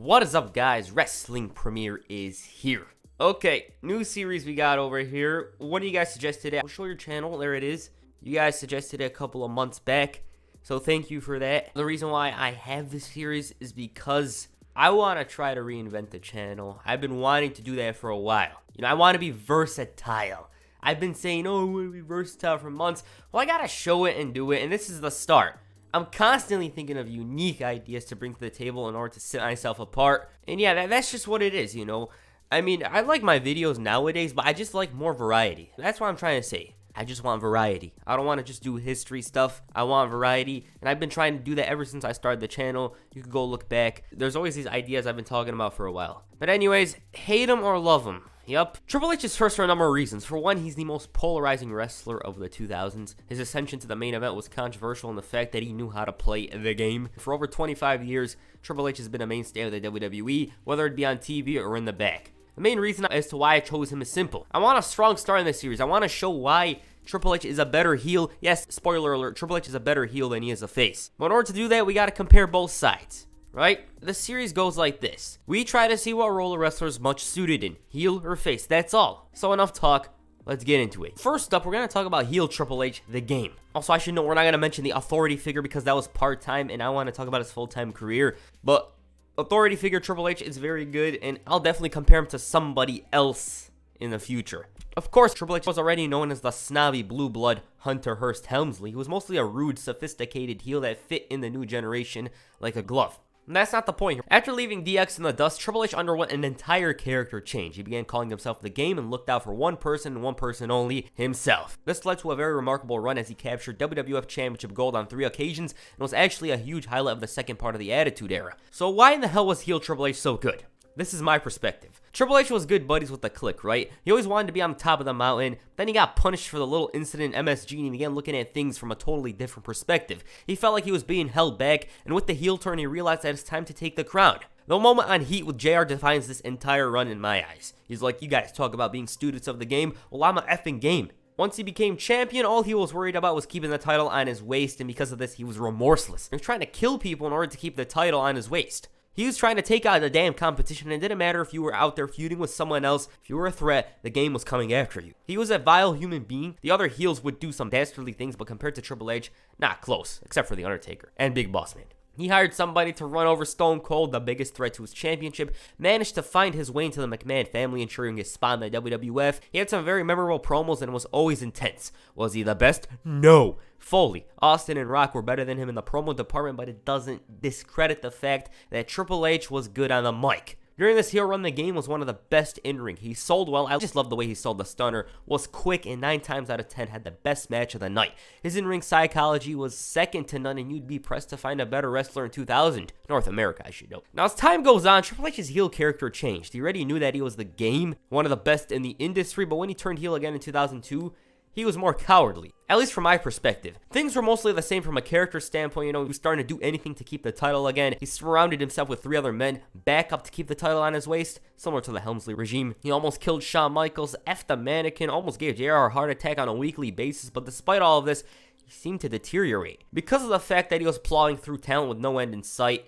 What is up, guys? Wrestling Premiere is here. Okay, new series we got over here. What do you guys suggest today? I'll show your channel. There it is. You guys suggested it a couple of months back, so thank you for that. The reason why I have this series is because I want to try to reinvent the channel. I've been wanting to do that for a while. You know, I want to be versatile. I've been saying, oh, I want to be versatile for months. Well, I got to show it and do it, and this is the start. I'm constantly thinking of unique ideas to bring to the table in order to set myself apart. And yeah, that's just what it is, you know. I mean, I like my videos nowadays, but I just like more variety. That's what I'm trying to say. I just want variety. I don't want to just do history stuff. I want variety. And I've been trying to do that ever since I started the channel. You can go look back. There's always these ideas I've been talking about for a while. But anyways, hate him or love him. Yep. Triple H is first for a number of reasons. For one, he's the most polarizing wrestler of the 2000s. His ascension to the main event was controversial in the fact that he knew how to play the game. For over 25 years, Triple H has been a mainstay of the WWE, whether it be on TV or in the back. The main reason as to why I chose him is simple. I want a strong star in this series. I want to show why Triple H is a better heel. Yes, spoiler alert, Triple H is a better heel than he is a face. But in order to do that, we got to compare both sides. Right? The series goes like this. We try to see what role a wrestler is much suited in, heel or face, that's all. So enough talk, let's get into it. First up, we're going to talk about heel Triple H, the game. Also, I should note, we're not going to mention the authority figure because that was part-time, and I want to talk about his full-time career. But authority figure Triple H is very good, and I'll definitely compare him to somebody else in the future. Of course, Triple H was already known as the snobby blue blood Hunter Hearst Helmsley, who was mostly a rude, sophisticated heel that fit in the new generation like a glove. And that's not the point here. After leaving DX in the dust, Triple H underwent an entire character change. He began calling himself the Game and looked out for one person and one person only, himself. This led to a very remarkable run as he captured WWF Championship gold on 3 occasions and was actually a huge highlight of the second part of the Attitude Era. So why in the hell was heel Triple H so good? This is my perspective. Triple H was good buddies with the Clique, right? He always wanted to be on the top of the mountain. Then he got punished for the little incident in MSG and he began looking at things from a totally different perspective. He felt like he was being held back, and with the heel turn, he realized that it's time to take the crown. The moment on Heat with JR defines this entire run in my eyes. He's like, you guys talk about being students of the game. Well, I'm a effing game. Once he became champion, all he was worried about was keeping the title on his waist, and because of this, he was remorseless. He was trying to kill people in order to keep the title on his waist. He was trying to take out the damn competition, and it didn't matter if you were out there feuding with someone else. If you were a threat, the game was coming after you. He was a vile human being. The other heels would do some dastardly things, but compared to Triple H, not close, except for The Undertaker and Big Boss Man. He hired somebody to run over Stone Cold, the biggest threat to his championship, managed to find his way into the McMahon family, ensuring his spot in the WWF. He had some very memorable promos and was always intense. Was he the best? No. Foley, Austin, and Rock were better than him in the promo department, but it doesn't discredit the fact that Triple H was good on the mic. During this heel run, the Game was one of the best in-ring. He sold well. I just love the way he sold the stunner, was quick, and 9 times out of 10 had the best match of the night. His in-ring psychology was second to none, and you'd be pressed to find a better wrestler in 2000. North America, I should note. Now, as time goes on, Triple H's heel character changed. He already knew that he was the Game, one of the best in the industry, but when he turned heel again in 2002, he was more cowardly, at least from my perspective. Things were mostly the same from a character standpoint. You know, he was starting to do anything to keep the title again. He surrounded himself with 3 other men, back up to keep the title on his waist, similar to the Helmsley regime. He almost killed Shawn Michaels, effed the mannequin, almost gave JR a heart attack on a weekly basis, but despite all of this, he seemed to deteriorate. Because of the fact that he was plowing through talent with no end in sight,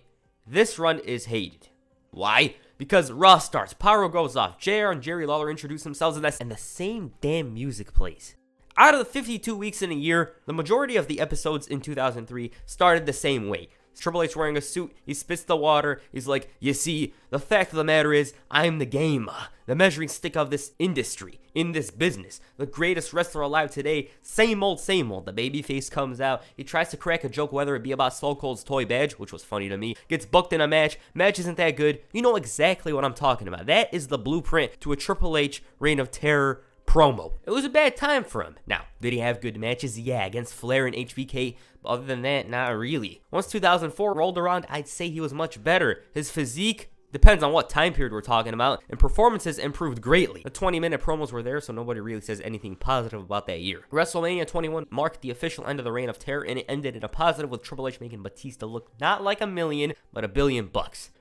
this run is hated. Why? Because Raw starts, pyro goes off, JR and Jerry Lawler introduce themselves, and the same damn music plays. Out of the 52 weeks in a year, the majority of the episodes in 2003 started the same way. Triple H wearing a suit, he spits the water, he's like, you see, the fact of the matter is, I'm the Game, the measuring stick of this industry, in this business, the greatest wrestler alive today, same old, the babyface comes out, he tries to crack a joke, whether it be about Stone Cold's toy badge, which was funny to me, gets booked in a match isn't that good, you know exactly what I'm talking about. That is the blueprint to a Triple H Reign of Terror promo. It was a bad time for him. Now, did he have good matches? Yeah, against Flair and HBK, but other than that, not really. Once 2004 rolled around, I'd say he was much better. His physique, depends on what time period we're talking about, and performances improved greatly. The 20-minute promos were there, so nobody really says anything positive about that year. WrestleMania 21 marked the official end of the Reign of Terror, and it ended in a positive with Triple H making Batista look not like $1 million, but $1 billion.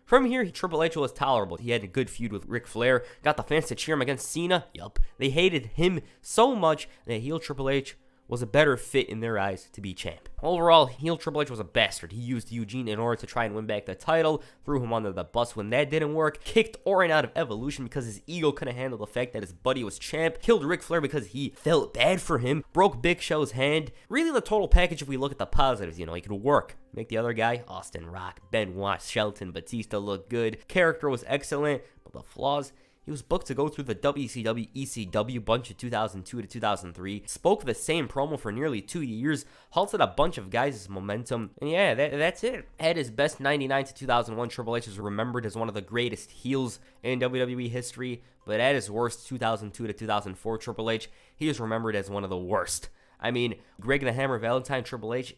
From here, Triple H was tolerable. He had a good feud with Ric Flair, got the fans to cheer him against Cena. Yup, they hated him so much that heel Triple H was a better fit in their eyes to be champ. Overall, heel Triple H was a bastard. He used Eugene in order to try and win back the title, threw him under the bus when that didn't work, kicked Orton out of Evolution because his ego couldn't handle the fact that his buddy was champ, killed Ric Flair because he felt bad for him, broke Big Show's hand. Really the total package if we look at the positives, he could work. Make the other guy, Austin, Rock, Benoit, Shelton, Batista look good. Character was excellent, but the flaws, he was booked to go through the WCW, ECW bunch of 2002 to 2003, spoke the same promo for nearly 2 years, halted a bunch of guys' momentum, and yeah, that's it. At his best 99 to 2001, Triple H is remembered as one of the greatest heels in WWE history, but at his worst, 2002 to 2004 Triple H, he is remembered as one of the worst. I mean, Greg the Hammer Valentine Triple H,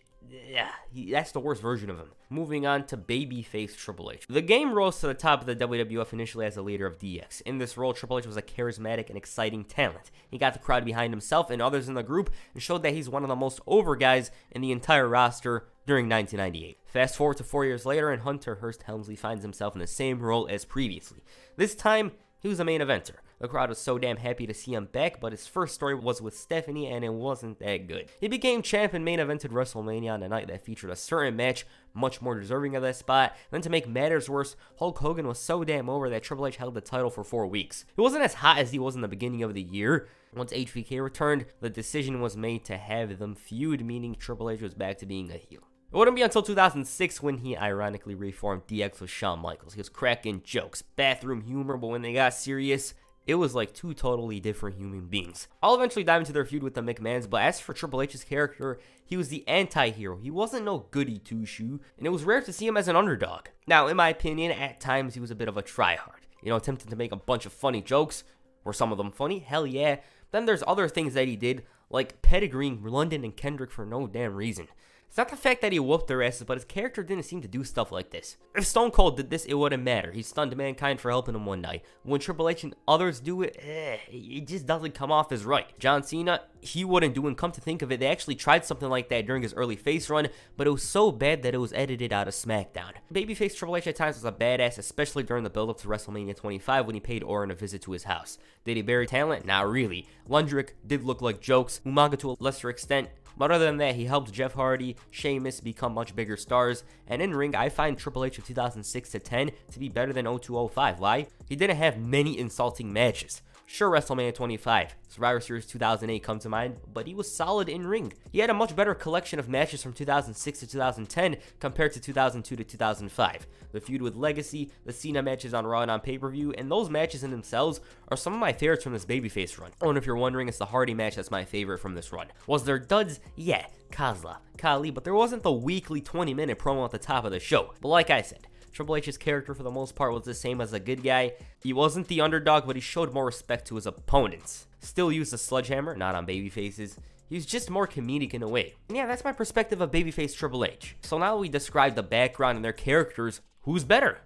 yeah, that's the worst version of him. Moving on to babyface Triple H. The game rose to the top of the WWF initially as the leader of DX. In this role, Triple H was a charismatic and exciting talent. He got the crowd behind himself and others in the group and showed that he's one of the most over guys in the entire roster during 1998. Fast forward to 4 years later, and Hunter Hearst Helmsley finds himself in the same role as previously. This time, he was a main eventer. The crowd was so damn happy to see him back, but his first story was with Stephanie, and it wasn't that good. He became champ and main evented WrestleMania on a night that featured a certain match much more deserving of that spot. Then to make matters worse, Hulk Hogan was so damn over that Triple H held the title for 4 weeks. He wasn't as hot as he was in the beginning of the year. Once HBK returned, the decision was made to have them feud, meaning Triple H was back to being a heel. It wouldn't be until 2006 when he ironically reformed DX with Shawn Michaels. He was cracking jokes, bathroom humor, but when they got serious, it was like 2 totally different human beings. I'll eventually dive into their feud with the McMahons, but as for Triple H's character, he was the anti-hero. He wasn't no goody two-shoe, and it was rare to see him as an underdog. Now, in my opinion, at times he was a bit of a tryhard. Attempting to make a bunch of funny jokes. Were some of them funny? Hell yeah. Then there's other things that he did, like pedigreeing London and Kendrick for no damn reason. It's not the fact that he whooped their asses, but his character didn't seem to do stuff like this. If Stone Cold did this, it wouldn't matter. He stunned Mankind for helping him one night. When Triple H and others do it, it just doesn't come off as right. John Cena, he wouldn't do, and come to think of it, they actually tried something like that during his early face run, but it was so bad that it was edited out of SmackDown. Babyface Triple H at times was a badass, especially during the build-up to WrestleMania 25 when he paid Orton a visit to his house. Did he bury talent? Not really. Lundrick did look like jokes, Umaga to a lesser extent, but other than that, he helped Jeff Hardy, Sheamus become much bigger stars, and in ring, I find Triple H of 2006 to 10 to be better than 02-05. Why? He didn't have many insulting matches. Sure, WrestleMania 25, Survivor Series 2008 come to mind, but he was solid in ring. He had a much better collection of matches from 2006 to 2010 compared to 2002 to 2005. The feud with Legacy, the Cena matches on Raw and on pay-per-view, and those matches in themselves are some of my favorites from this babyface run. Oh, and if you're wondering, it's the Hardy match that's my favorite from this run. Was there duds? Yeah, Kozlov, Khali, but there wasn't the weekly 20-minute promo at the top of the show. But like I said, Triple H's character for the most part was the same as a good guy. He wasn't the underdog, but he showed more respect to his opponents. Still used a sledgehammer, not on babyfaces. He was just more comedic in a way. And yeah, that's my perspective of babyface Triple H. So now that we described the background and their characters, who's better?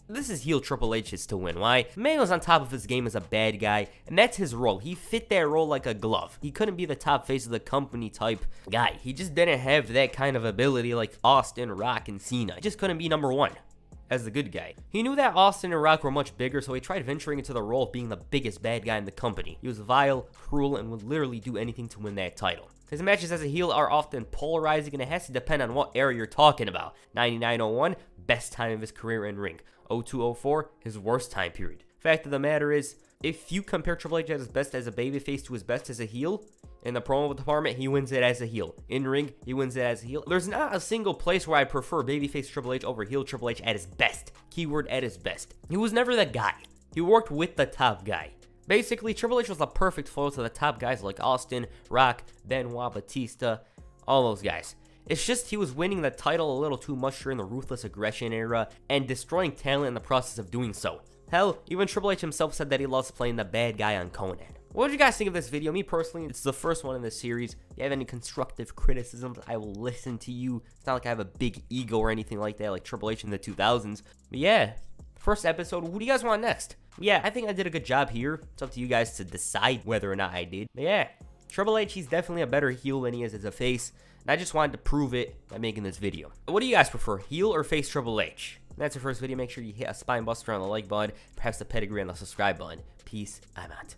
This is heel Triple H's to win. Why? Man was on top of his game as a bad guy, and that's his role. He fit that role like a glove. He couldn't be the top face of the company type guy. He just didn't have that kind of ability like Austin, Rock, and Cena. He just couldn't be number one as the good guy. He knew that Austin and Rock were much bigger, so he tried venturing into the role of being the biggest bad guy in the company. He was vile, cruel, and would literally do anything to win that title. His matches as a heel are often polarizing, and it has to depend on what era you're talking about. 99-01, best time of his career in ring. 02-04, his worst time period. Fact of the matter is, if you compare Triple H at his best as a babyface to his best as a heel, in the promo department, he wins it as a heel. In ring, he wins it as a heel. There's not a single place where I prefer babyface Triple H over heel Triple H at his best. Keyword at his best. He was never the guy. He worked with the top guy. Basically, Triple H was the perfect foil to the top guys like Austin, Rock, Benoit, Batista, all those guys. It's just he was winning the title a little too much during the Ruthless Aggression era and destroying talent in the process of doing so. Hell, even Triple H himself said that he loves playing the bad guy on Conan. What did you guys think of this video? Me personally, it's the first one in this series. If you have any constructive criticisms, I will listen to you. It's not like I have a big ego or anything like that, like Triple H in the 2000s. But yeah, first episode, who do you guys want next? Yeah, I think I did a good job here. It's up to you guys to decide whether or not I did. But yeah, Triple H, he's definitely a better heel than he is as a face. And I just wanted to prove it by making this video. What do you guys prefer, heel or face Triple H? That's your first video. Make sure you hit a spine buster on the like button, perhaps the pedigree on the subscribe button. Peace, I'm out.